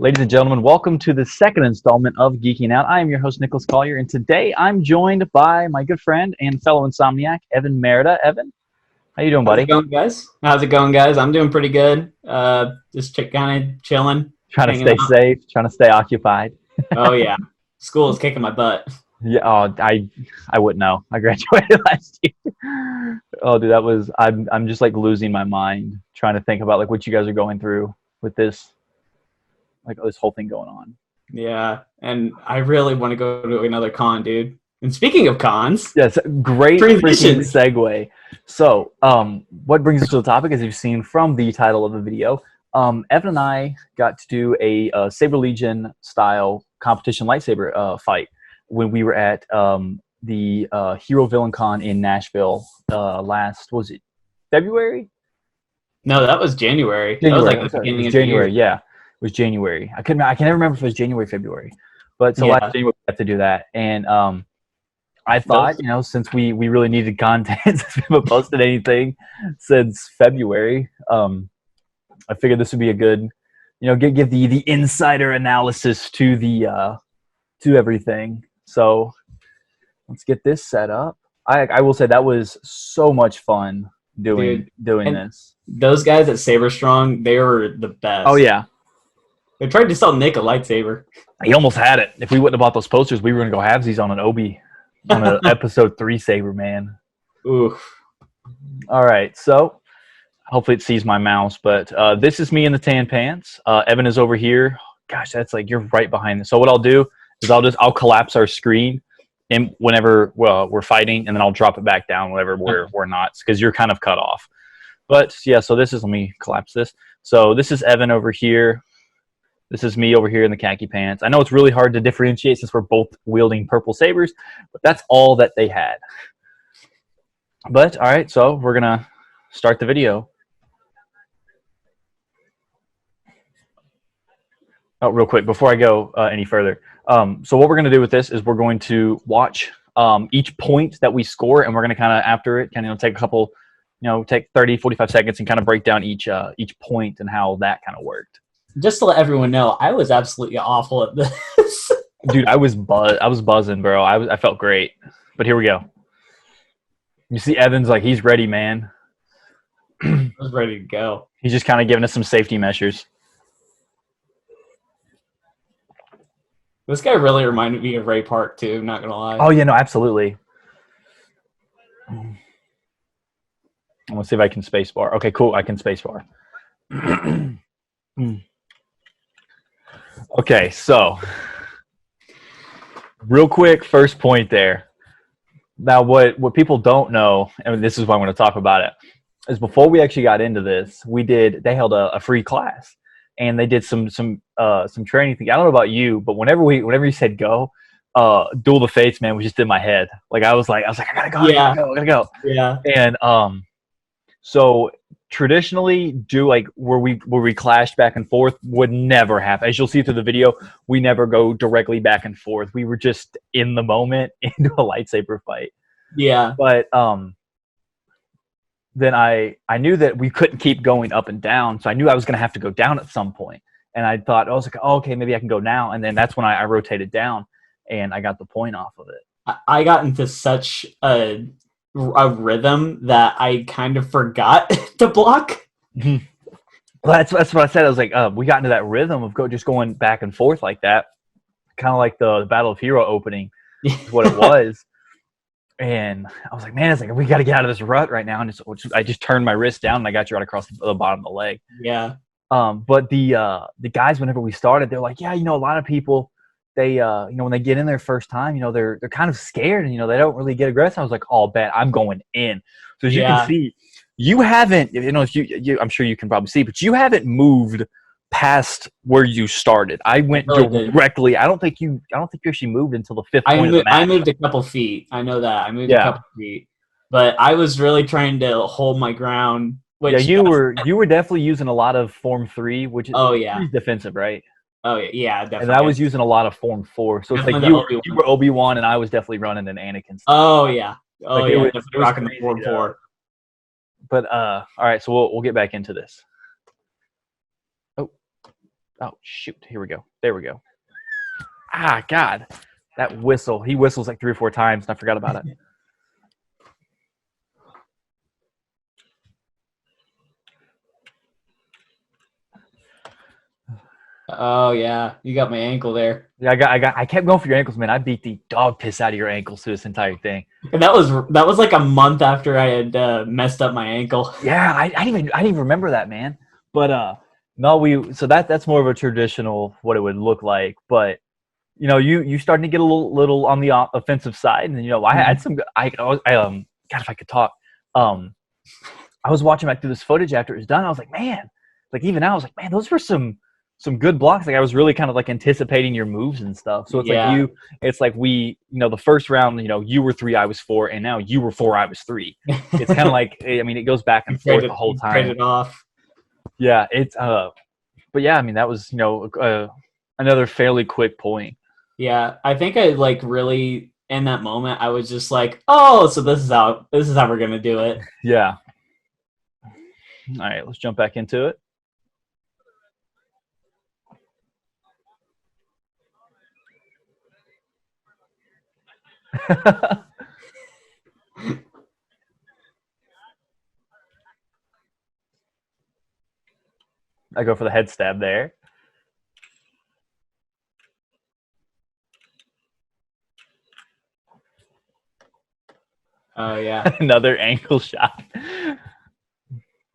Ladies and gentlemen, welcome to the second installment of Geeking Out. I am your host, Nicholas Collier, and today I'm joined by my good friend and fellow insomniac, Evan Merida. Evan, how you doing, How's it buddy? going, guys? How's it going, guys? I'm doing pretty good. Just kind of chilling, Trying to hanging stay out. safe, trying to stay occupied. Oh yeah, school is kicking my butt. Yeah, I wouldn't know. I graduated last year. Oh, dude, I'm just like losing my mind trying to think about like what you guys are going through with this whole thing going on. Yeah, and I really want to go to another con, dude. And speaking of cons, Yes, great freaking transitions. segue. So, what brings us to the topic, as you've seen from the title of the video, Evan and I got to do a Saber Legion style competition lightsaber fight when we were at the Hero Villain Con in Nashville was it February? No, that was January. That was January. like I'm the sorry, it beginning was of the year. January. Yeah, it was January. I can never remember if it was January, February, but so last Yeah, January we got to do that, and I thought, those. since we really needed content, since we haven't posted anything since February, I figured this would be a good, give the insider analysis to the to everything. So let's get this set up. I will say that was so much fun doing Dude. doing And this. those guys at Saber Strong, they were the Oh best. yeah, They tried to sell Nick a lightsaber. he almost had it. If we wouldn't have bought those posters, we were gonna go halvesies on an Obi, on an episode 3 Saber, man. Oof. All right, so hopefully it sees my mouse, but this is me in the tan pants. Evan is over here. Gosh, that's like you're right behind this. So what I'll do is I'll collapse our screen and whenever we're fighting, and then I'll drop it back down whenever we're not, because you're kind of cut off. But yeah, so let me collapse this. So this is Evan over here. This is me over here in the khaki pants. I know it's really hard to differentiate since we're both wielding purple sabers, but that's all that they had. But all right, so we're gonna start the video. Oh, real quick before I go any further. So what we're going to do with this is we're going to watch each point that we score, and we're going to kind of after it kind of take a couple, take 30, 45 seconds and kind of break down each point and how that kind of worked. Just to let everyone know, I was absolutely awful at this. Dude, I was buzzing, bro. I felt great. But here we go. You see Evans, like, he's ready, man. I was ready to go. He's just kind of giving us some safety measures. This guy really reminded me of Ray Park too, not gonna lie. Oh yeah, no, absolutely. I'm gonna see if I can spacebar. Okay, cool. I can spacebar. Okay, so real quick, first point there. Now, what people don't know, and this is why I want to talk about it, is before we actually got into this, they held a free class, and they did some training thing. I don't know about you, but whenever you said go, Duel of the Fates, man, was just in my head. Like I was like, I gotta go, Yeah. I gotta go. Yeah. And so traditionally, where we clashed back and forth would never happen. As you'll see through the video, we never go directly back and forth. We were just in the moment into a lightsaber fight. Yeah. But then I knew that we couldn't keep going up and down, so I knew I was going to have to go down at some point. And I thought, I was like, oh, okay, maybe I can go now. And then that's when I rotated down, and I got the point off of it. I got into such a rhythm that I kind of forgot to block. Well, that's what I said. I was like, we got into that rhythm of just going back and forth like that, kind of like the Battle of Hero opening is what it was. And I was like, man, it's like we got to get out of this rut right now. And I just turned my wrist down and I got you right across the bottom of the leg. Yeah. But the guys, whenever we started, they're like, yeah, a lot of people, they when they get in their first time, they're kind of scared and they don't really get aggressive. I was like, oh, bet I'm going in. So as you can see, you haven't, if you I'm sure you can probably see, but you haven't moved past where you started. I went directly. I don't think you actually moved until the fifth point of the match. I moved a couple feet. I know that. I moved a couple feet. But I was really trying to hold my ground. You were definitely using a lot of Form 3, which is defensive, right? Oh yeah, definitely. And I was using a lot of Form 4. So it's like you were Obi-Wan and I was definitely running an Anakin style. Oh yeah. Oh yeah, definitely rocking the Form 4. 4. Form 4. But all right, so we'll get back into this. Oh, Oh, shoot. Here we go. There we go. Ah, God. That whistle. He whistles like 3 or 4 times, and I forgot about it. Oh yeah, you got my ankle there. Yeah, I kept going for your ankles, man. I beat the dog piss out of your ankles through this entire thing. And that was like a month after I had messed up my ankle. Yeah, I didn't even remember that, man. But no, so that's more of a traditional what it would look like. But you starting to get a little on the offensive side, and I had some. God, if I could talk, I was watching back through this footage after it was done. I was like, man, like even now, I was like, man, those were some good blocks. Like I was really kind of like anticipating your moves and stuff. So it's like we, the first round, you were 3, I was 4, and now you were 4, I was 3. It's kind of like, I mean, it goes back and forth the whole time. Trade it off. Yeah, but yeah, I mean, that was another fairly quick point. Yeah, I think I like really in that moment I was just like, oh, so this is how we're gonna do it. Yeah. All right, let's jump back into it. I go for the head stab there. Oh yeah. Another ankle shot.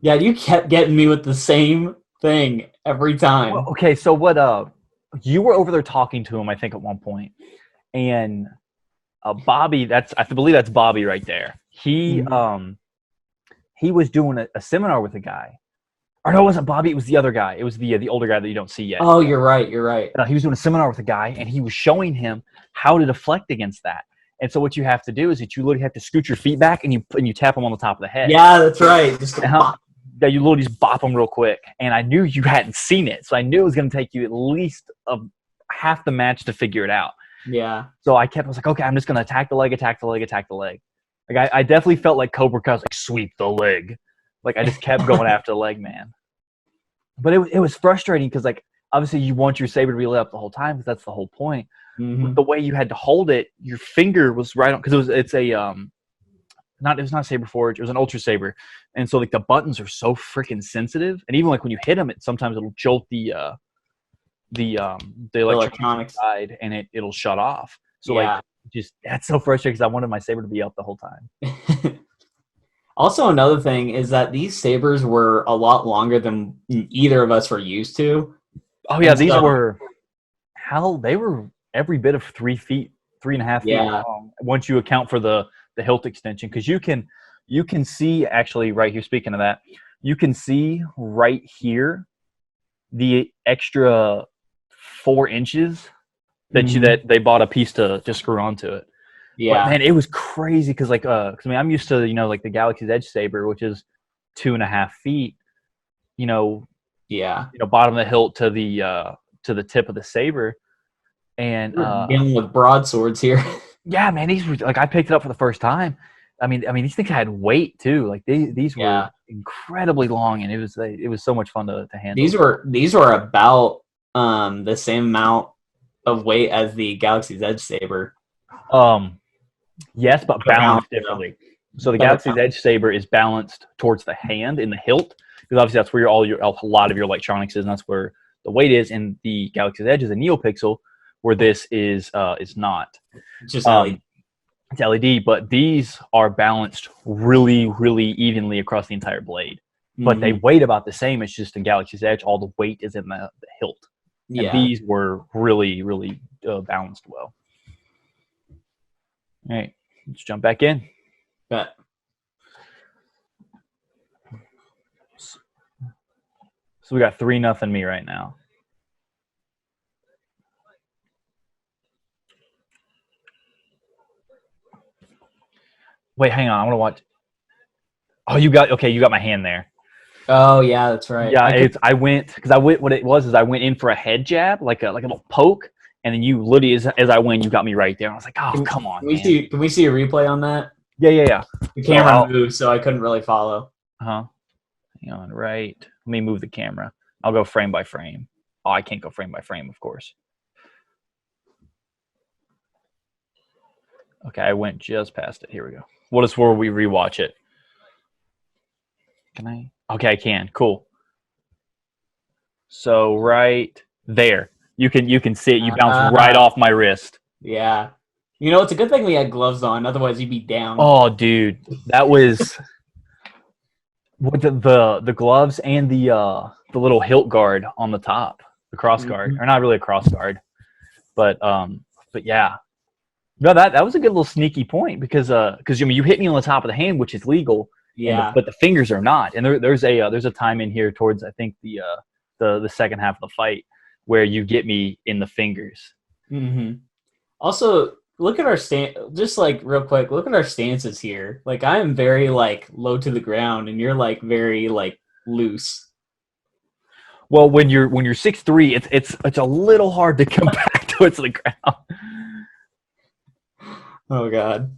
Yeah, you kept getting me with the same thing every time. Well, okay, so what you were over there talking to him, I think, at one point. And Bobby, I believe that's Bobby right there. He was doing a seminar with a guy. Or no, it wasn't Bobby. It was the other guy. It was the older guy that you don't see yet. Oh, you're right. He was doing a seminar with a guy, and he was showing him how to deflect against that. And so what you have to do is that you literally have to scoot your feet back, and you tap them on the top of the head. Yeah, that's right. Yeah, you literally just bop them real quick. And I knew you hadn't seen it, so I knew it was going to take you at least half the match to figure it out. Yeah. So I was like, okay, I'm just going to attack the leg. Like I definitely felt like Cobra Kai was like, sweep the leg. Like I just kept going after the leg, man. But it was frustrating because like obviously you want your saber to be lit up the whole time because that's the whole point. Mm-hmm. But the way you had to hold it, your finger was right on because it's not a saber forge, it was an ultra saber, and so like the buttons are so freaking sensitive, and even like when you hit them, sometimes it'll jolt the electronics side, and it'll shut off. So like just that's so frustrating because I wanted my saber to be up the whole time. Also, another thing is that these sabers were a lot longer than either of us were used to. Oh yeah, they were every bit of 3 feet, 3.5 feet long. Once you account for the hilt extension, because you can see actually right here. Speaking of that, you can see right here the extra 4 inches that they bought a piece to screw onto it. Yeah, but, man, it was crazy because because I mean I'm used to like the Galaxy's Edge saber, which is 2.5 feet. Bottom of the hilt to the tip of the saber, and dealing with broadswords here. Yeah, man, these were like I picked it up for the first time. I mean these things had weight too. Like these were incredibly long, and it was so much fun to handle. These were about the same amount of weight as the Galaxy's Edge saber. Yes, but balanced differently. So the Galaxy's Edge saber is balanced towards the hand in the hilt, because obviously that's where a lot of your electronics is, and that's where the weight is. And the Galaxy's Edge is a NeoPixel, where this is not. It's just LED. It's LED, but these are balanced really, really evenly across the entire blade. Mm-hmm. But they weigh about the same. It's just in Galaxy's Edge, all the weight is in the hilt. And these were really, really balanced well. All right, let's jump back in. Bet. So we got 3-0 me right now. Wait, hang on. I want to watch. Oh, you got my hand there. Oh yeah, that's right. Yeah, I went what it was is I went in for a head jab, like a little poke, and then you literally as I went, you got me right there. I was like, oh, come on. Can we see a replay on that? Yeah. The camera moved, so I couldn't really follow. Hang on, right. Let me move the camera. I'll go frame by frame. Oh, I can't go frame by frame, of course. Okay, I went just past it. Here we go. What is where we rewatch it? Can I? Okay, I can. Cool. So right there, you can see it. You bounce right off my wrist. Yeah. You know, it's a good thing we had gloves on. Otherwise, you'd be down. Oh, dude, that was with the gloves and the little hilt guard on the top, the cross guard, or not really a cross guard, but yeah. No, that was a good little sneaky point because I mean you hit me on the top of the hand, which is legal, Yeah. but the fingers are not. And there's a time in here towards I think the second half of the fight where you get me in the fingers. Mm-hmm. Also, look at our just like real quick, look at our stances here. Like I am very like low to the ground and you're like very like loose. Well, when you're 6'3", it's a little hard to come back towards the ground. Oh god.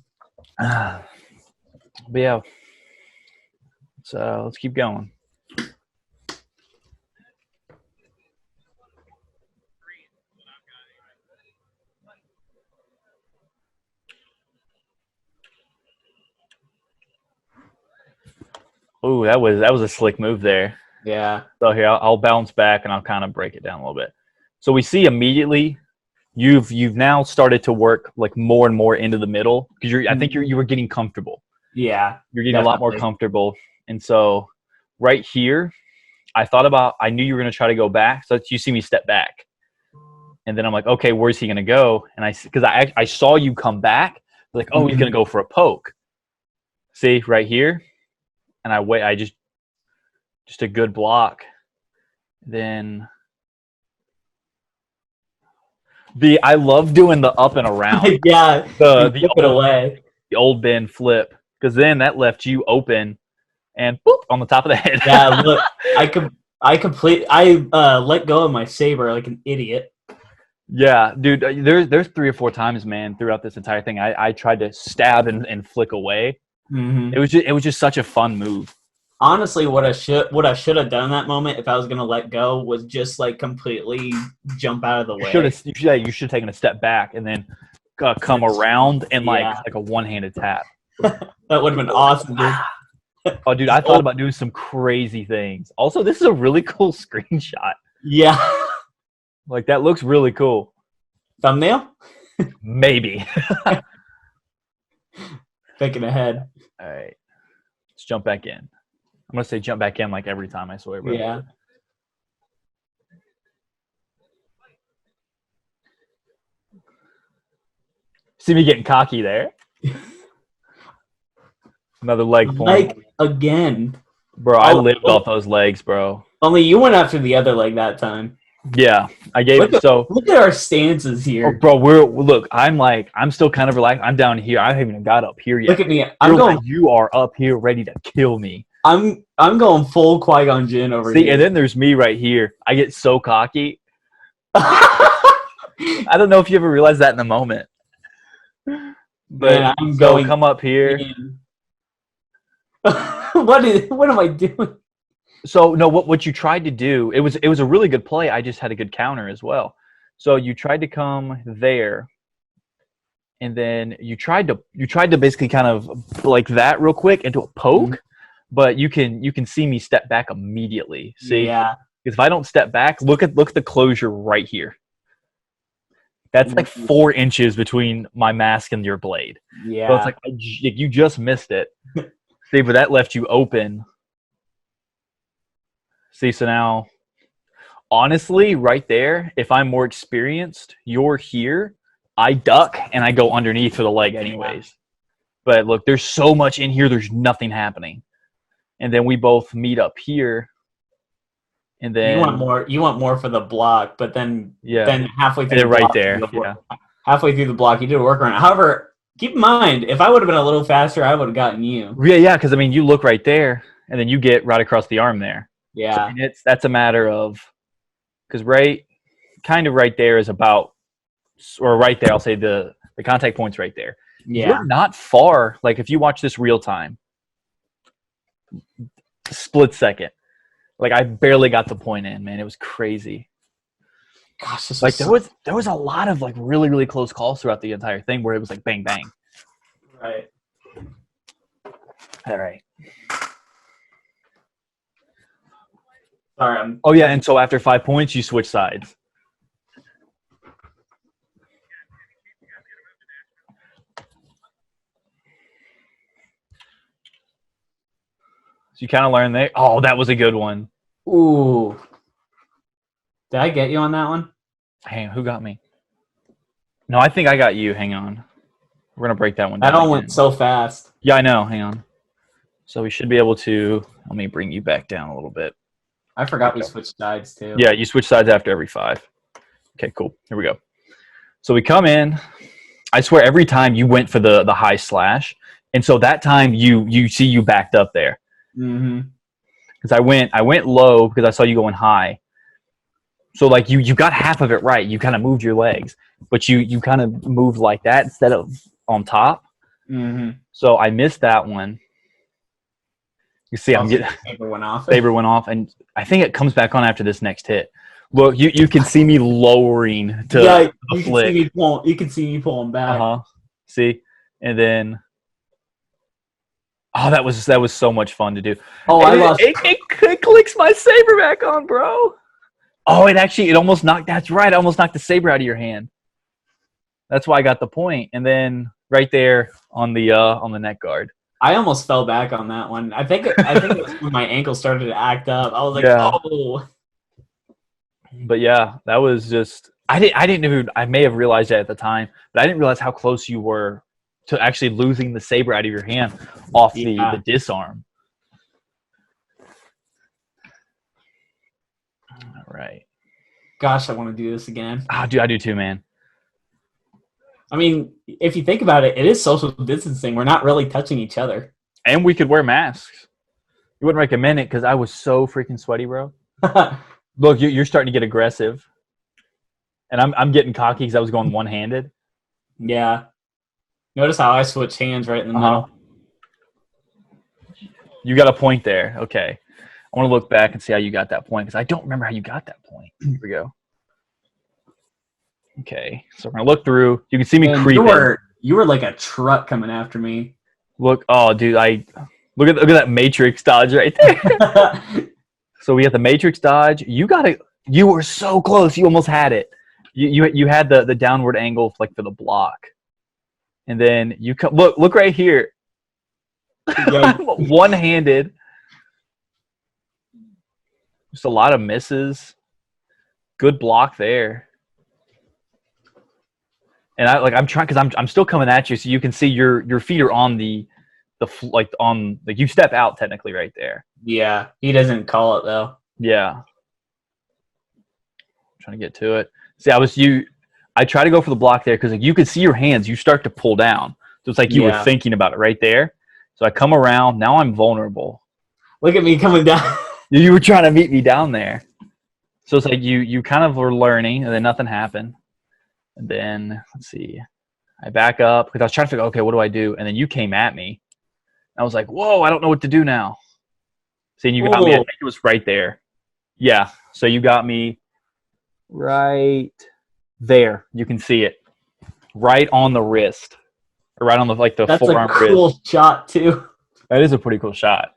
But yeah. So let's keep going. Ooh, that was a slick move there. Yeah. So here I'll bounce back and I'll kind of break it down a little bit. So we see immediately you've now started to work like more and more into the middle because I think you were getting comfortable. Yeah. You're getting a lot more comfortable. And so right here, I knew you were going to try to go back. So you see me step back. And then I'm like, okay, where's he going to go? And because I saw you come back, like, oh, he's going to go for a poke. See, right here. And I just a good block. Then I love doing the up and around. Yeah. The old Ben flip. Because then that left you open and boop on the top of the head. Yeah, look, I let go of my saber like an idiot. Yeah, dude, there's 3 or 4 times, man, throughout this entire thing I tried to stab and flick away. Mm-hmm. It was just such a fun move. Honestly, what I should have done in that moment if I was gonna let go was just like completely jump out of the way. You should have taken a step back and then come around and like a one-handed tap. That would have been awesome, dude. Oh, dude, I thought about doing some crazy things. Also, this is a really cool screenshot. Yeah. Like, that looks really cool. Thumbnail? Maybe. Thinking ahead. All right. Let's jump back in. I'm going to say jump back in like every time, I swear. Bro. Yeah. See me getting cocky there. Another leg point. Like, again. Bro, I lived off those legs, bro. Only you went after the other leg that time. Yeah, I gave it. So look at our stances here, oh, bro. Look. I'm still kind of relaxed. I'm down here. I haven't even got up here yet. Look at me. You are up here, ready to kill me. I'm going full Qui-Gon Jinn over here. See, and then there's me right here. I get so cocky. I don't know if you ever realized that in the moment. But man, come up here. What am I doing? So no, what you tried to do, it was a really good play. I just had a good counter as well. So you tried to come there, and then you tried to basically kind of like that real quick into a poke, but you can see me step back immediately. See, yeah. Because if I don't step back, look at the closure right here. That's like 4 inches between my mask and your blade. Yeah. So it's like you just missed it. See, but that left you open. See, so now, honestly, right there, if I'm more experienced, you're here, I duck, and I go underneath for the leg anyways. But look, there's so much in here, there's nothing happening. And then we both meet up here. And then you want more for the block, but then halfway through the block, right there. Halfway through the block, you did a workaround. However, keep in mind, if I would have been a little faster, I would have gotten you. Yeah, because I mean, you look right there, and then you get right across the arm there. Yeah, so, I mean, that's a matter of because right there is about, or right there, I'll say the contact point's right there. Yeah, you're not far. Like if you watch this real time, split second, like I barely got the point in, man. It was crazy. Gosh, this Like was there was a lot of like really, really close calls throughout the entire thing where it was like bang bang. right. All right. Sorry, Oh yeah, and so after 5 points, you switch sides. So you kind of learn there. Oh, that was a good one. Ooh. Did I get you on that one? Hang on, who got me? No, I think I got you. Hang on. We're gonna break that one down. That one again. went so fast. Yeah, I know. Hang on. So we should be able to. Let me bring you back down a little bit. I forgot we switched sides too. Yeah, you switch sides after every 5. Okay, cool. Here we go. So we come in. I swear every time you went for the high slash, and so that time you backed up there. Mm-hmm. Because I went low because I saw you going high. So like you got half of it right. You kind of moved your legs, but you kind of moved like that instead of on top. Mm-hmm. So I missed that one. You see, I'm getting Saber went off. Saber went off, and I think it comes back on after this next hit. Look, you can see me lowering to the you flick. can see me pulling. You can see me pulling back. See, and then that was so much fun to do. Oh, and I lost. It clicks my saber back on, bro. Oh, it almost knocked. That's right. I almost knocked the saber out of your hand. That's why I got the point. And then right there on the neck guard. I almost fell back on that one. I think it was when my ankle started to act up. I was like, Yeah. oh. But yeah, that was just I didn't even I may have realized that at the time, but I didn't realize how close you were to actually losing the saber out of your hand off the disarm. All right. Gosh, I want to do this again. I do too, man. I mean, if you think about it, it is social distancing. We're not really touching each other. And we could wear masks. You wouldn't recommend it because I was so freaking sweaty, bro. Look, you're starting to get aggressive, and I'm getting cocky because I was going one-handed. Yeah. Notice how I switch hands right in the middle. You got a point there. Okay. I want to look back and see how you got that point because I don't remember how you got that point. Here we go. Okay, so we're gonna look through. You can see me creeping. You were like a truck coming after me. Look, oh, dude, look at that Matrix dodge right there. So we got the Matrix dodge. You were so close. You almost had it. You had the downward angle like for the block, and then you look right here. Yeah. One-handed. Just a lot of misses. Good block there. And I'm trying because I'm still coming at you, so you can see your feet are on you step out technically right there. Yeah, he doesn't call it though. Yeah, I'm trying to get to it. See, I try to go for the block there because you can see your hands. You start to pull down, so it's like you were thinking about it right there. So I come around. Now I'm vulnerable. Look at me coming down. You were trying to meet me down there, so it's like you kind of were learning, and then nothing happened. And then, let's see, I back up because I was trying to figure out, okay, what do I do? And then you came at me. I was like, whoa, I don't know what to do now. See, and you got me, I think it was right there. Yeah, so you got me right there. You can see it. Right on the wrist. Or right on the forearm wrist. That's a cool shot, too. That is a pretty cool shot.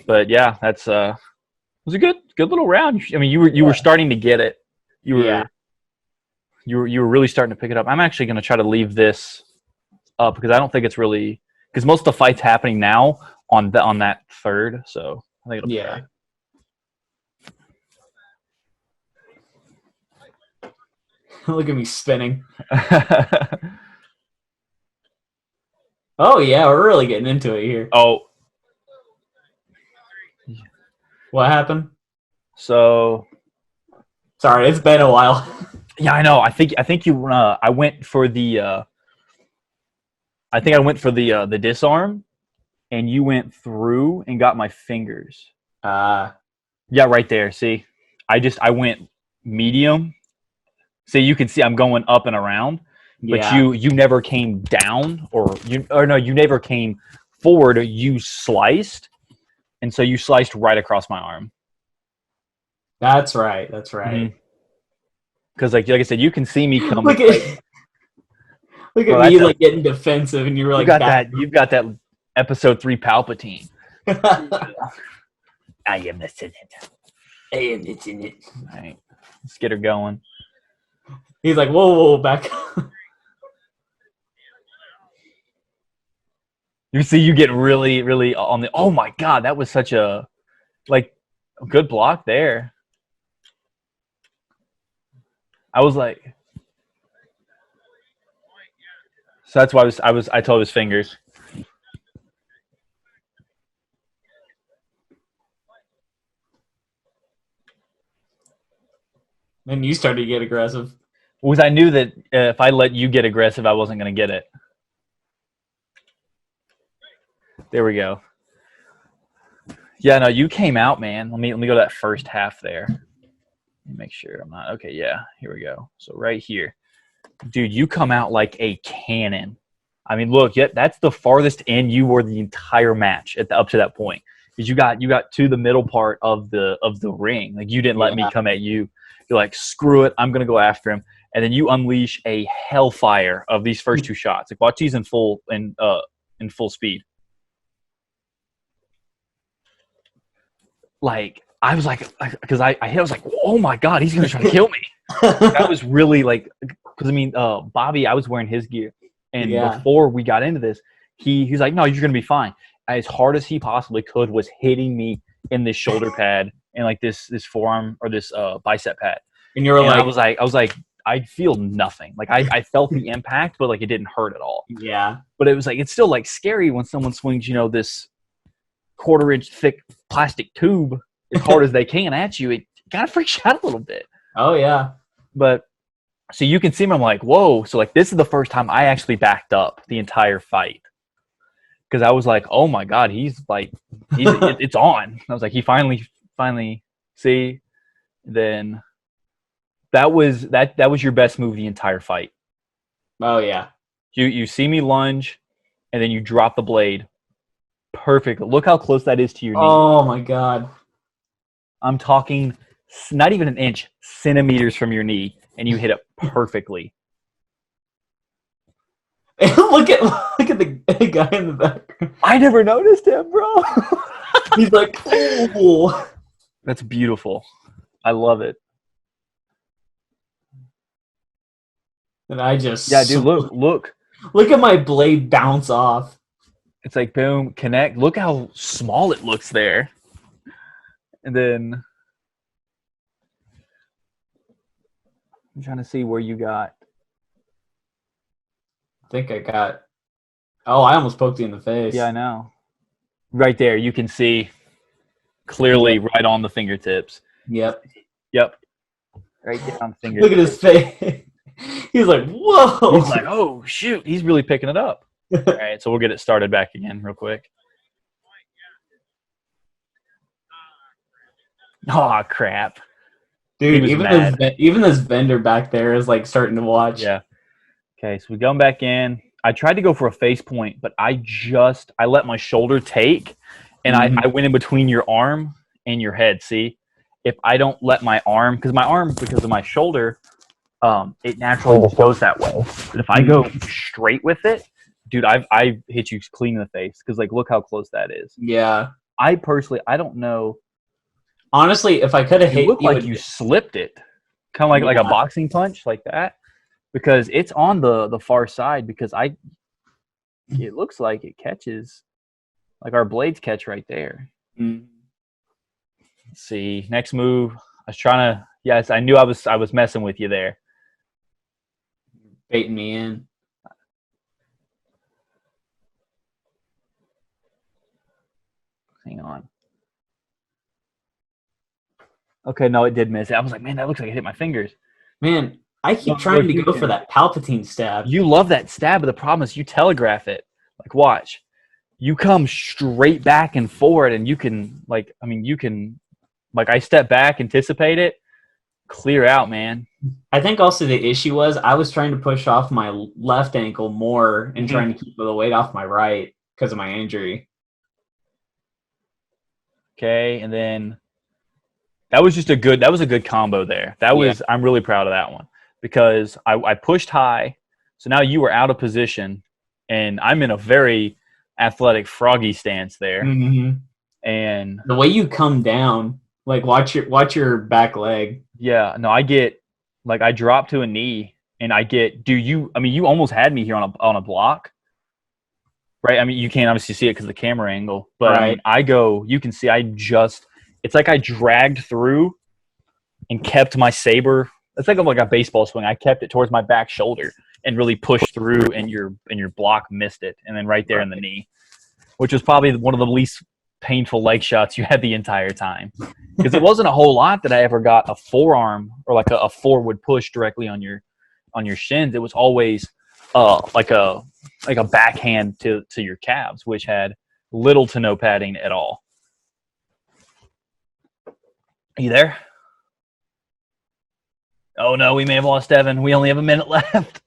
But, yeah, it was a good little round. I mean, you were starting to get it. You were really starting to pick it up. I'm actually going to try to leave this up because I don't think it's really because most of the fight's happening now on that third. So I think it'll be right. Look at me spinning. Oh yeah, we're really getting into it here. Oh, what happened? So sorry, it's been a while. Yeah, I know. I think you. I went for the. I think I went for the disarm, and you went through and got my fingers. Yeah, right there. See, I went medium. See, you can see I'm going up and around, but you never came down you never came forward. You sliced, and so you sliced right across my arm. That's right. That's right. Because like I said, you can see me coming. Look at look at Bro, me like getting defensive, and you were like back. you've got that episode 3 Palpatine. I am missing it. I am missing it. All right, let's get her going. He's like, whoa, back. You see, you get really, really on the. Oh my God, that was such a good block there. I was like, so that's why I told his fingers. Then you started to get aggressive. Because I knew that if I let you get aggressive, I wasn't going to get it. There we go. Yeah, no, you came out, man. Let me go to that first half there. Let me make sure I'm not. Okay, yeah, here we go. So right here. Dude, you come out like a cannon. I mean, look, that's the farthest in you were the entire match up to that point. Because you got to the middle part of the ring. Like you didn't let me come at you. You're like, screw it, I'm gonna go after him. And then you unleash a hellfire of these first 2 shots. Like watch these in full speed. Like I was like, because I was like, oh my God, he's gonna try to kill me. That was really like, because I mean, Bobby, I was wearing his gear, and before we got into this, he's like, no, you're gonna be fine. As hard as he possibly could was hitting me in this shoulder pad and like this forearm or this bicep pad. And you were like, I was like, I feel nothing. Like I felt the impact, but like it didn't hurt at all. Yeah. But it was like it's still like scary when someone swings, this 1/4-inch thick plastic tube as hard as they can at you. It kind of freaks you out a little bit. Oh yeah. But so you can see me. I'm like, whoa. So like this is the first time I actually backed up the entire fight. Because I was like, oh my God, it's on. I was like, he finally see. Then that was your best move the entire fight. Oh yeah. You see me lunge, and then you drop the blade. Perfect. Look how close that is to your knee. Oh my God. I'm talking not even an inch, centimeters from your knee, and you hit it perfectly. look at the guy in the back. I never noticed him, bro. He's like, oh. That's beautiful. I love it. And I just dude, look at my blade bounce off. It's like boom, connect. Look how small it looks there. And then I'm trying to see where you got. I think I got. Oh, I almost poked you in the face. Yeah, I know. Right there, you can see clearly right on the fingertips. Yep. Right there on the fingertips. Look at his face. He's like, whoa. He's like, oh shoot, he's really picking it up. All right, so we'll get it started back again real quick. Oh crap. Dude, even this vendor back there is like starting to watch. Yeah. Okay, so we're going back in. I tried to go for a face point, but I let my shoulder take, and I went in between your arm and your head. See, if I don't let my arm, because of my shoulder, it naturally just goes that way. But if I go straight with it, dude, I've hit you clean in the face because like look how close that is. Yeah. I don't know. Honestly, if I could have hit, it looked like you slipped it, kind of like a boxing punch like that, because it's on the far side. Because it looks like it catches, like our blades catch right there. Mm. Let's see, next move. I was trying to. Yes, I knew I was messing with you there. Baiting me in. Hang on. Okay, no, it did miss. I was like, man, that looks like it hit my fingers. Man, I keep trying to go for that Palpatine stab. You love that stab, but the problem is you telegraph it. Like, watch. You come straight back and forward, and you can, I step back, anticipate it, clear out, man. I think also the issue was I was trying to push off my left ankle more and trying to keep the weight off my right because of my injury. Okay, and then That was just that was a good combo there. I'm really proud of that one because I pushed high. So now you were out of position and I'm in a very athletic froggy stance there. Mm-hmm. And the way you come down, like watch your back leg. yeah, no, I drop to a knee and you almost had me here on a block. Right? I mean, you can't obviously see it because of the camera angle, but Right. I mean, you can see it's like I dragged through and kept my saber. It's like a baseball swing. I kept it towards my back shoulder and really pushed through, and your block missed it, and then right there in the knee, which was probably one of the least painful leg shots you had the entire time, because it wasn't a whole lot that I ever got a forearm or like a forward push directly on your shins. It was always like a backhand to your calves, which had little to no padding at all. Are you there? Oh no, we may have lost Evan. We only have a minute left.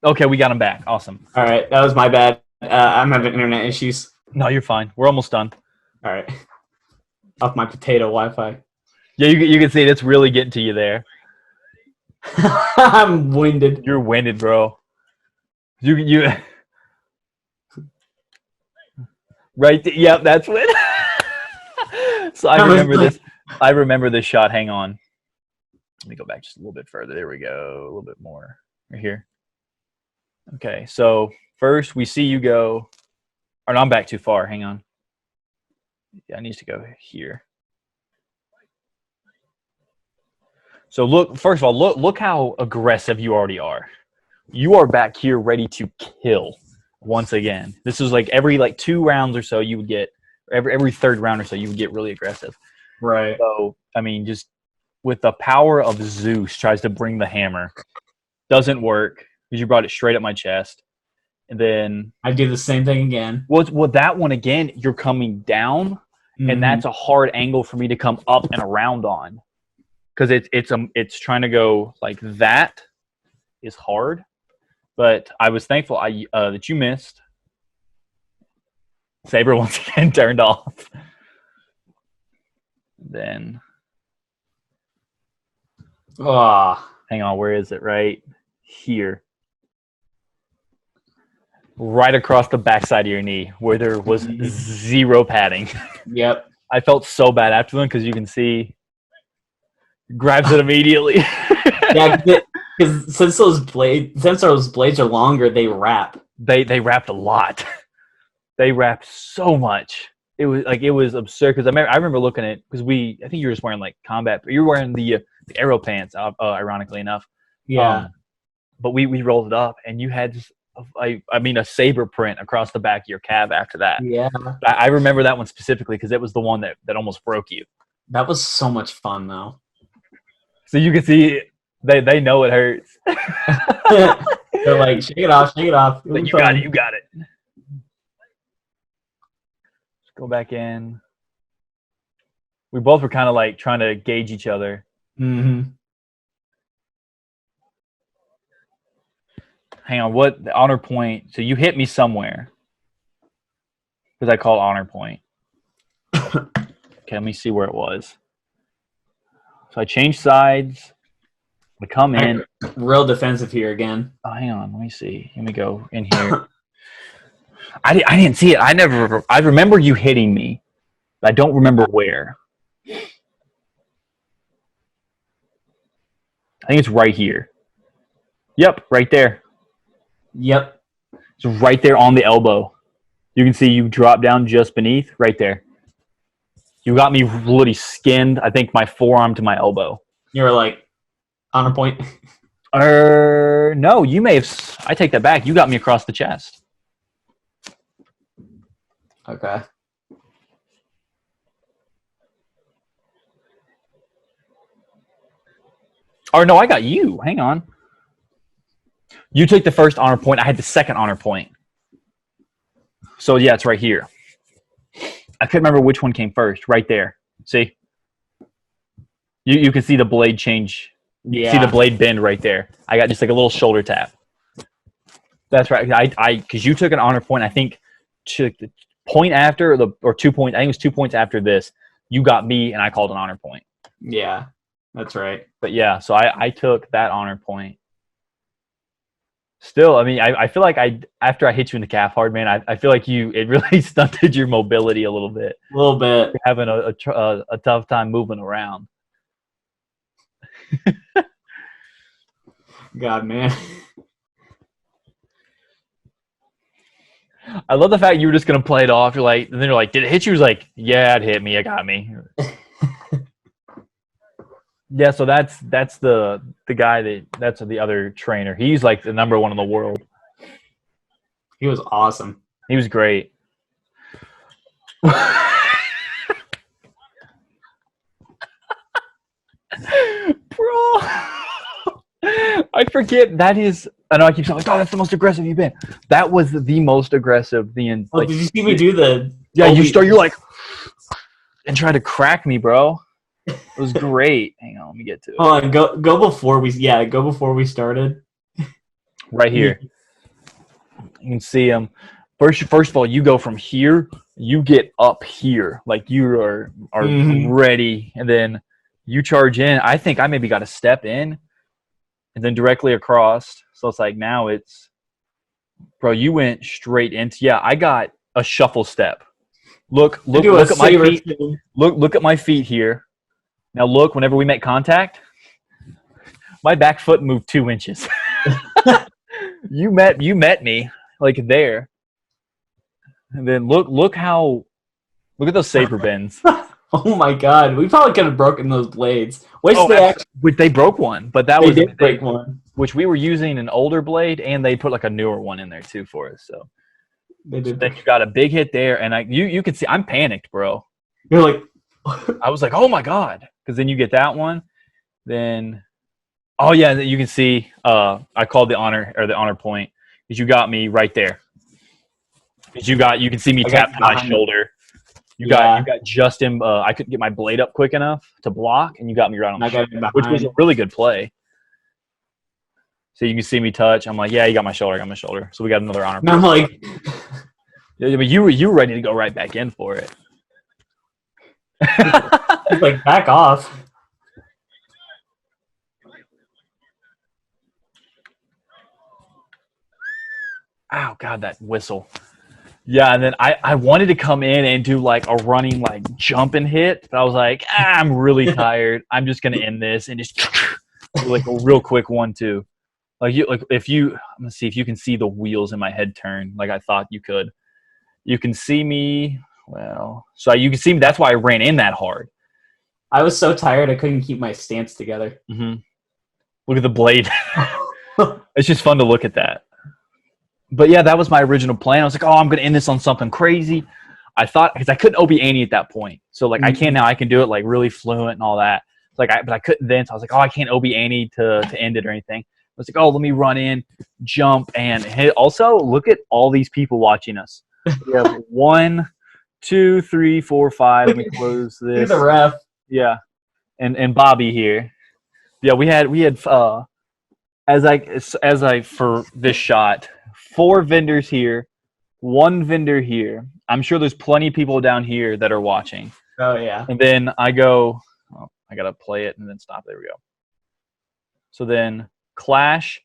Okay, we got him back. Awesome. All right, that was my bad. I'm having internet issues. No, you're fine. We're almost done. All right, off my potato Wi-Fi. Yeah, you can see it's really getting to you there. I'm winded. You're winded, bro. You right? Yep, that's what. So I remember this shot. Hang on. Let me go back just a little bit further. There we go. A little bit more right here. Okay, so first we see you go. Or no, I'm back too far. Hang on. Yeah, I need to go here. So first of all, look how aggressive you already are. You are back here ready to kill once again. This is like every 2 rounds or so you would get, every third round or so you would get really aggressive. Right. So, I mean, just with the power of Zeus tries to bring the hammer. Doesn't work because you brought it straight at my chest. And then I do the same thing again. Well, that one again, you're coming down, and that's a hard angle for me to come up and around on. Because it's trying to go like that is hard, but I was thankful that you missed. Saber once again turned off. Then, hang on, where is it? Right here, right across the backside of your knee, where there was zero padding. Yep. I felt so bad after them because you can see. Grabs it immediately. Yeah, because since those blades are longer, they wrap. They wrapped a lot. They wrapped so much. It was absurd because I remember looking at because I think you were just wearing like combat, but you were wearing the arrow pants. Ironically enough, Yeah. But we rolled it up, and you had just a saber print across the back of your calf after that. Yeah. I remember that one specifically because it was the one that almost broke you. That was so much fun though. So you can see they know it hurts. They're like, shake it off. You got it. Let's go back in. We both were kind of like trying to gauge each other. Mm-hmm. Hang on, what the honor point? So you hit me somewhere. Because I call honor point. Okay, let me see where it was. So I change sides. We come in. Real defensive here again. Oh, hang on. Let me see. Let me go in here. I didn't see it. I remember you hitting me. But I don't remember where. I think it's right here. Yep, right there. Yep. It's right there on the elbow. You can see you drop down just beneath. Right there. You got me really skinned, I think, my forearm to my elbow. You were like, honor point? No, you may have... I take that back. You got me across the chest. Okay. Or no, I got you. Hang on. You took the first honor point. I had the second honor point. So, yeah, it's right here. I couldn't remember which one came first. Right there. See? You can see the blade change. Yeah. See the blade bend right there. I got just like a little shoulder tap. That's right. Because you took an honor point, I think, to point after or 2 points. I think it was 2 points after this. You got me, and I called an honor point. Yeah, that's right. But yeah, so I took that honor point. Still, I mean, I feel like after I hit you in the calf hard, man, I feel like it really stunted your mobility a little bit. A little bit. You're having a tough time moving around. God, man. I love the fact you were just gonna play it off. You're like, and then you're like, did it hit you? He was like, yeah, it hit me. It got me. Yeah, so that's the guy that's the other trainer. He's like the number one in the world. He was awesome. He was great. Bro, I forget that is. I know I keep saying like, oh, that's the most aggressive you've been. That was the most aggressive. Did you see me do the? Yeah, you're like, and try to crack me, bro. It was great. Hang on, let me get to it. Hold on, go before we started. Right here. You can see him. First of all, you go from here. You get up here, like you are ready, and then you charge in. I think I maybe got a step in, and then directly across. So it's like now it's, bro. You went straight into. Yeah, I got a shuffle step. Look at my feet. Look at my feet here. Now look, whenever we make contact, my back foot moved 2 inches. You met me like there, and then look at those saber bends. Oh my God, we probably could have broken those blades. They broke one, but that they was did break one, which we were using an older blade, and they put like a newer one in there too for us. So they did. Then you got a big hit there, and you can see I'm panicked, bro. You're like, I was like, oh my God. Because then you get that one, then oh yeah, you can see I called the honor point because you got me right there. Because you can see me tap my shoulder. You got Justin. I couldn't get my blade up quick enough to block, and you got me right on the shoulder, which was a really good play. So you can see me touch. I'm like, yeah, you got my shoulder. I got my shoulder. So we got another honor point. I'm like, yeah, but you were ready to go right back in for it. He's like, back off. Ow, God, that whistle. Yeah, and then I wanted to come in and do like a running like jump and hit, but I was like, I'm really tired. I'm just gonna end this and just do like a real quick 1-2. I'm gonna see if you can see the wheels in my head turn like I thought you could. You can see me. Well, so you can see me. That's why I ran in that hard. I was so tired I couldn't keep my stance together. Mm-hmm. Look at the blade. It's just fun to look at that. But yeah, that was my original plan. I was like, oh, I'm going to end this on something crazy. I thought, because I couldn't OB Annie at that point. So like I can now, I can do it like really fluent and all that. But I couldn't then. So I was like, oh, I can't OB Annie to end it or anything. I was like, oh, let me run in, jump, and hit. Also, look at all these people watching us. We have 1, 2, 3, 4, 5. Let me close this. You're the ref. Yeah. And Bobby here. Yeah, we had as I for this shot, 4 vendors here, 1 vendor here. I'm sure there's plenty of people down here that are watching. Oh yeah. And then I go, oh, I gotta play it and then stop. There we go. So then clash,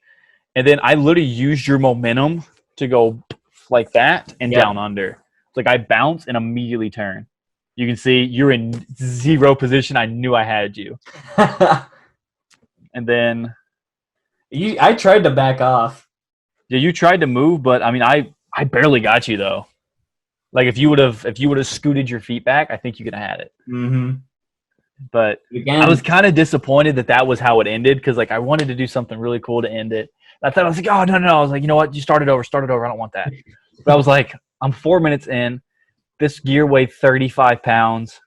and then I literally used your momentum to go like that and down under. It's like I bounce and immediately turn. You can see you're in 0 position. I knew I had you. And then I tried to back off. Yeah, you tried to move, but I mean, I barely got you though. Like if you would have scooted your feet back, I think you could have had it. Mm-hmm. But again, I was kind of disappointed that was how it ended because like I wanted to do something really cool to end it. And I thought I was like, oh no. I was like, you know what? You started over. I don't want that. But I was like, I'm 4 minutes in. This gear weighed 35 pounds.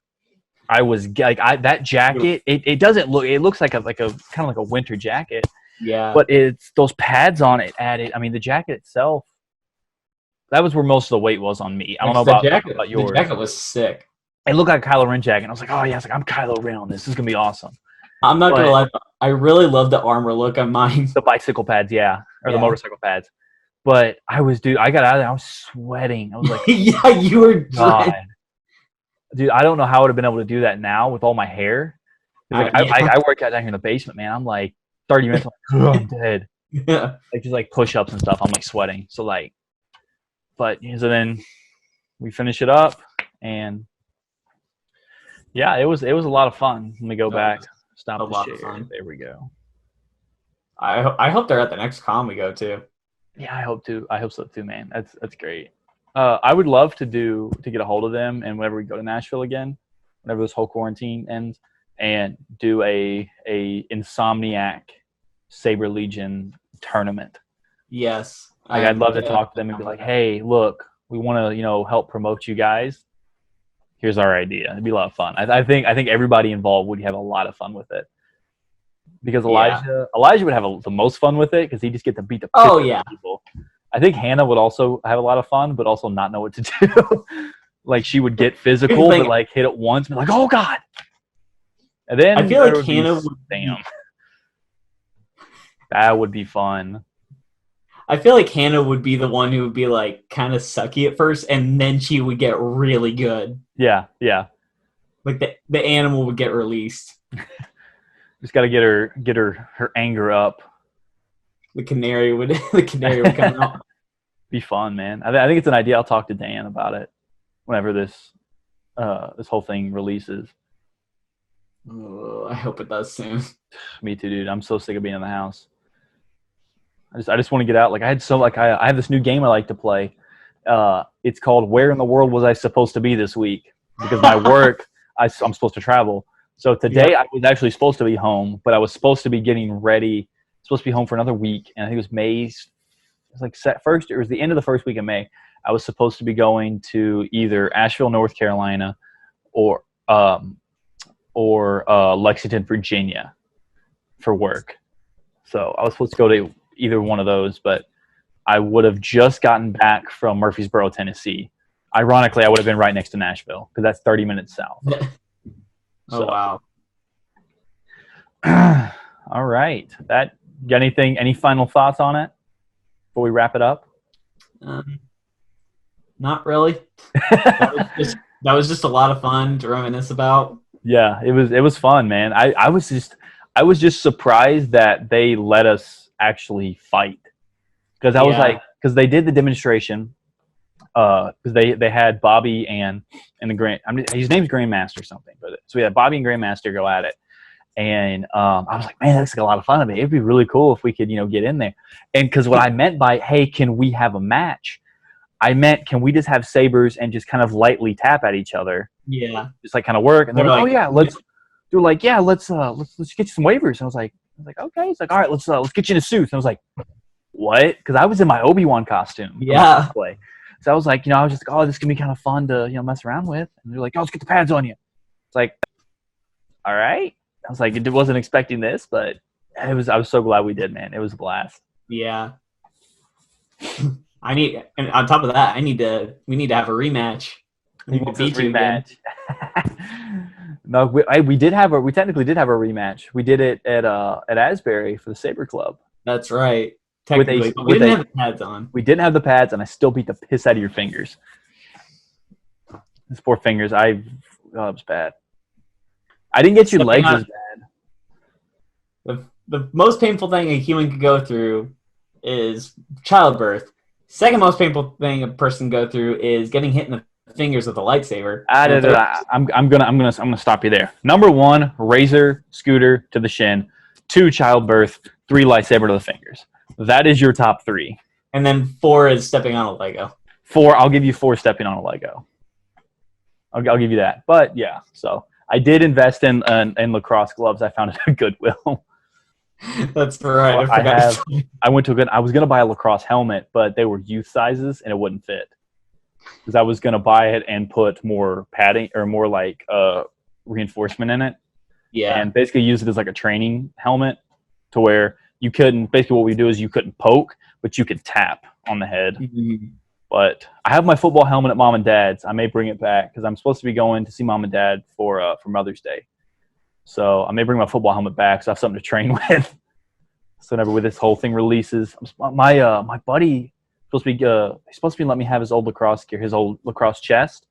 I was like, that jacket. It doesn't look. It looks like a kind of like a winter jacket. Yeah. But it's those pads on it added. I mean, the jacket itself. That was where most of the weight was on me. I don't know about yours. The jacket was sick. It looked like a Kylo Ren jacket. And I was like, oh yeah, I'm Kylo Ren on this. This is gonna be awesome. I'm not gonna lie. I really love the armor look on mine. The bicycle pads, yeah, or the motorcycle pads. But I got out of there. I was sweating. I was like, Yeah, you were God, drenched. dude, I don't know how I would have been able to do that now with all my hair. 'Cause, like Yeah. I work out down here in the basement, man. I'm like 30 minutes. I'm like, I'm dead. Yeah. Like just like push ups and stuff. I'm like sweating. So like, but so then we finish it up, and yeah, it was a lot of fun. Let me go That back. was a Stop the lot of share. fun. There we go. I hope they're at the next con we go to. Yeah, I hope to. I hope so too, man. That's great. I would love to get a hold of them, and whenever we go to Nashville again, whenever this whole quarantine ends, and do a Insomniac Saber Legion tournament. Yes. Like I'd love to talk to them and be like, hey, look, we want to help promote you guys. Here's our idea. It'd be a lot of fun. I think everybody involved would have a lot of fun with it. Because Elijah would have the most fun with it because he just get to beat the piss out of people. I think Hannah would also have a lot of fun, but also not know what to do. Like she would get physical, but like hit it once, and be like, "Oh God!" And then I feel like Hannah would. Damn, that would be fun. I feel like Hannah would be the one who would be like kind of sucky at first, and then she would get really good. Yeah. Like the animal would get released. Just got to get her anger up. The canary would come out. Be fun, man. I think it's an idea. I'll talk to Dan about it whenever this whole thing releases. Oh, I hope it does soon. Me too, dude. I'm so sick of being in the house. I just want to get out. Like I have this new game I like to play. It's called Where in the World Was I Supposed to Be This Week? Because my work, I'm supposed to travel. So today I was actually supposed to be home, but I was supposed to be getting ready. Supposed to be home for another week, and I think it was May. It was like first. It was the end of the first week of May. I was supposed to be going to either Asheville, North Carolina, or Lexington, Virginia, for work. So I was supposed to go to either one of those, but I would have just gotten back from Murfreesboro, Tennessee. Ironically, I would have been right next to Nashville because that's 30 minutes south. Wow. All right. Got any final thoughts on it before we wrap it up? Not really. That was just a lot of fun to reminisce about. Yeah, it was fun, man. I was just surprised that they let us actually fight. Because I was like, because they did the demonstration. Because they had Bobby and the his name's Grandmaster or something, but so we had Bobby and Grandmaster go at it, and I was like, man, that looks like a lot of fun. It'd be really cool if we could get in there. And because what I meant by, hey, can we have a match? I meant, can we just have sabers and just kind of lightly tap at each other? Yeah, just like kind of work. And they're like, oh yeah, let's get you some waivers. And I was like, okay. It's like, all right, let's get you in a suit. And I was like, what? Because I was in my Obi-Wan costume. Yeah. So I was like, I was just like, oh, this can be kind of fun to, mess around with. And they're like, oh, let's get the pads on you. It's like, all right. I was like, I wasn't expecting this, but I was so glad we did, man. It was a blast. Yeah. And on top of that, we need to have a rematch. We beat you rematch. No, we technically did have a rematch. We did it at Asbury for the Saber Club. That's right. Technically, we didn't have the pads on. We didn't have the pads, and I still beat the piss out of your fingers. These poor fingers. It was bad. I didn't get your legs as bad. The most painful thing a human could go through is childbirth. Second most painful thing a person can go through is getting hit in the fingers with a lightsaber. I'm gonna stop you there. Number 1, razor scooter to the shin. 2, childbirth. 3, lightsaber to the fingers. That is your top 3. And then 4 is stepping on a Lego. 4, I'll give you 4 stepping on a Lego. I'll give you that. But yeah, so I did invest in lacrosse gloves. I found it at Goodwill. That's right. I went to I was gonna buy a lacrosse helmet, but they were youth sizes and it wouldn't fit. Because I was gonna buy it and put more padding or more like reinforcement in it. Yeah. And basically use it as like a training helmet to where you couldn't. Basically, what we do is you couldn't poke, but you could tap on the head. Mm-hmm. But I have my football helmet at Mom and Dad's. I may bring it back because I'm supposed to be going to see Mom and Dad for Mother's Day. So I may bring my football helmet back so I have something to train with. So whenever this whole thing releases, my buddy he's supposed to be letting me have his old lacrosse gear, his old lacrosse chest,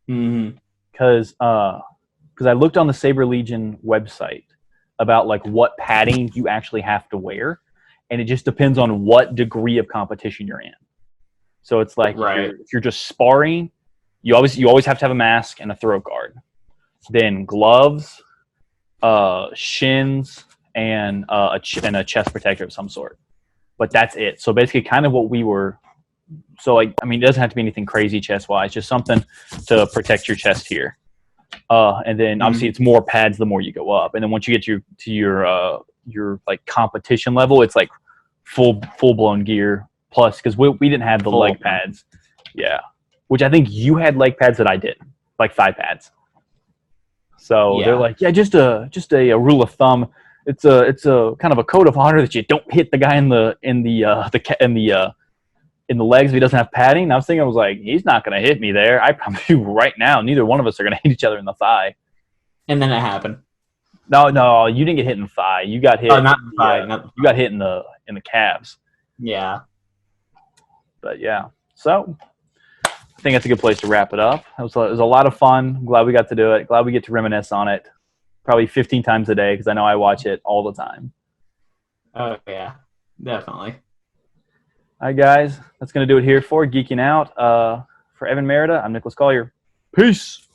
Mm-hmm. because I looked on the Saber Legion website about like what padding you actually have to wear, and it just depends on what degree of competition you're in. So it's like Right. if you're just sparring, you always have to have a mask and a throat guard. Then gloves, shins, and a chest protector of some sort. But that's it. So basically, kind of what we were. So like, I mean, it doesn't have to be anything crazy chest wise. Just something to protect your chest here. And then obviously it's more pads the more you go up. And then once you get to your like competition level, it's like full blown gear plus, because we didn't have the leg pads. Yeah, which I think you had leg pads that I didn't, like 5 pads. So they're like, yeah, just a rule of thumb. It's a kind of a code of honor that you don't hit the guy in the legs if he doesn't have padding. And I was like, he's not going to hit me there. I promise you right now, neither one of us are going to hit each other in the thigh. And then it happened. No, you didn't get hit in the thigh. You got hit. Oh, not the thigh. You got hit in the calves. Yeah. But yeah, so I think that's a good place to wrap it up. It was a lot of fun. I'm glad we got to do it. Glad we get to reminisce on it. Probably 15 times a day because I know I watch it all the time. Oh yeah, definitely. All right, guys, that's going to do it here for Geeking Out. For Evan Merida, I'm Nicholas Collier. Peace.